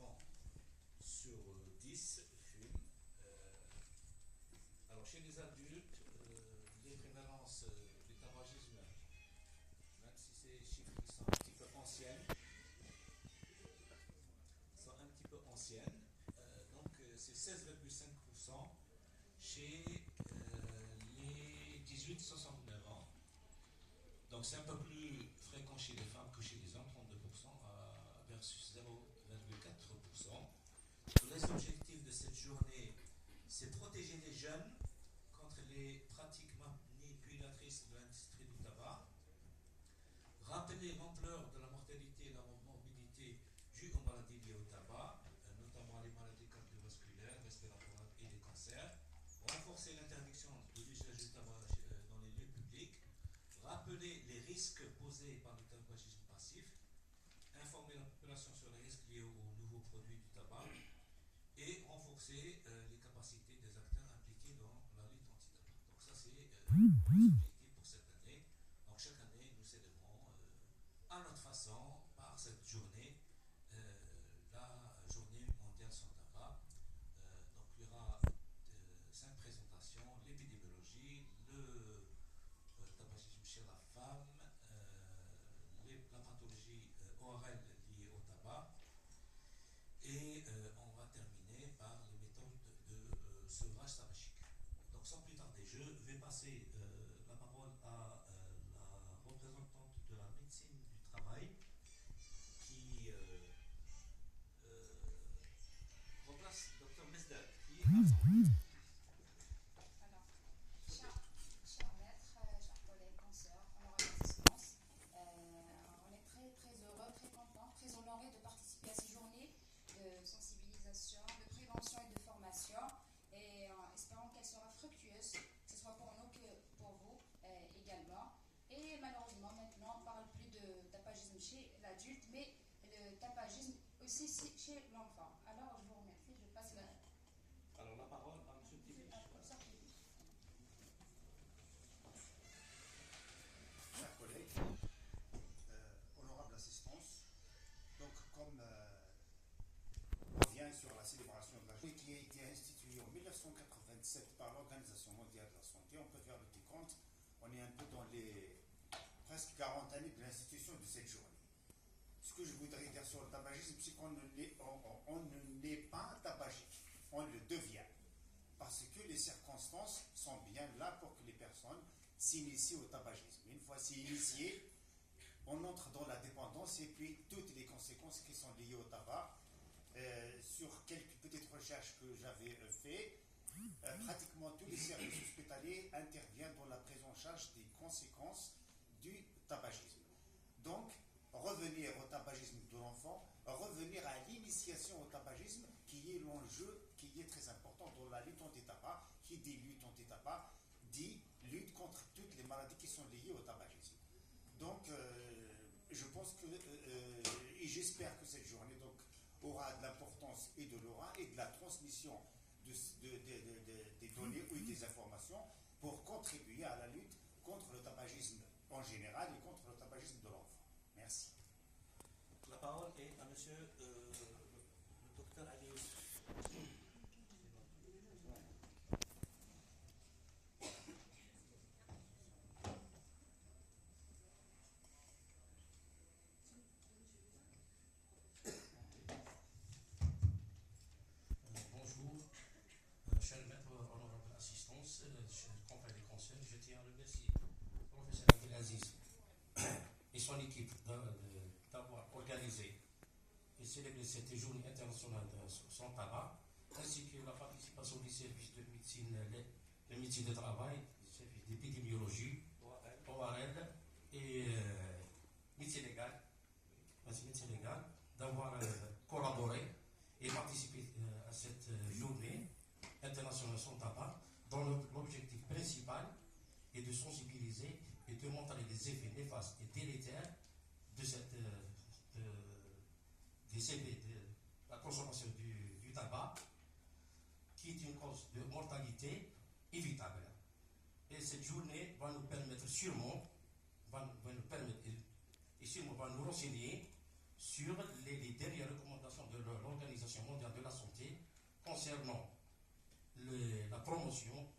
enfants sur 10 fument. Alors chez les adultes, les prévalences du tabagisme, même si ces chiffres qui sont un petit peu anciennes, c'est 16,5% chez les 18-69 ans. Donc c'est un peu plus fréquent chez les femmes que chez les hommes, 32% versus 0,4%. Les objectifs de cette journée, c'est protéger les jeunes contre les pratiques manipulatrices de l'industrie du tabac, rappeler l'ampleur de la mortalité et la morbidité due aux maladies liées au tabac, notamment les maladies cardiovasculaires, respiratoires et les cancers, renforcer l'interdiction de l'usage du tabac dans les lieux publics, rappeler les risques posés par le tabagisme passif, informer la population sur les risques liés aux nouveaux produits du tabac et renforcer les capacités des acteurs impliqués dans la lutte anti-tabac. Donc ça c'est les objectifs pour cette année. Donc chaque année nous célébrons à notre façon par cette journée la journée mondiale sans tabac. Donc il y aura 5 présentations: l'épidémiologie, le tabagisme chez la femme, la pathologie ORL liée au tabac, et on va terminer par les méthodes de sevrage tabagique. Donc sans plus tarder, je vais passer la parole à la représentante de la médecine du travail qui remplace Dr Mesdad, qui est absent. De prévention et de formation, et espérons qu'elle sera fructueuse, que ce soit pour nous que pour vous également. Et malheureusement, maintenant, on ne parle plus de tabagisme chez l'adulte, mais de tabagisme aussi chez l'enfant. Alors, je vous remercie, je passe la... Alors, la parole à M. Tibi. Chers collègues, honorable assistance, donc comme on vient sur la célébration de la journée qui a été instituée en 1987 par l'Organisation mondiale de la santé, on peut faire le décompte, on est un peu dans les presque 40 années de l'institution de cette journée. Ce que je voudrais dire sur le tabagisme, c'est qu'on ne n'est pas tabagique, on le devient. Parce que les circonstances sont bien là pour que les personnes s'initient au tabagisme. Une fois c'est initié, on entre dans la dépendance et puis toutes les conséquences qui sont liées au tabac. Sur quelques petites recherches que j'avais faites, pratiquement tous les services hospitaliers interviennent dans la prise en charge des conséquences du tabagisme. Donc, revenir au tabagisme de l'enfant, revenir à l'initiation au tabagisme, qui est l'enjeu qui est très important dans la lutte anti-tabac, qui dit lutte anti-tabac, dit lutte contre toutes les maladies qui sont liées au tabagisme. Donc, je pense que, et j'espère que cette journée donc, aura de l'importance et de l'aura et de la transmission des données ou des informations pour contribuer à la lutte contre le tabagisme en général et contre le tabagisme de l'enfant. Merci. La parole est à monsieur le docteur Alius. Bonjour, cher maître, honorable assistance, cher confrère des conseils, je tiens à remercier le professeur Abdelaziz et son équipe d'avoir organisé et célébré cette journée internationale sans tabac, ainsi que la participation du service de médecine de travail, du service d'épidémiologie, ORL et médecine légale, d'avoir collaboré et participé à cette journée internationale sans tabac, dont l'objectif principal est de sensibiliser et de montrer les effets néfastes et délétères de la consommation du tabac, qui est une cause de mortalité évitable. Et cette journée va nous permettre sûrement, va nous renseigner sur les dernières recommandations de l'Organisation concernant la promotion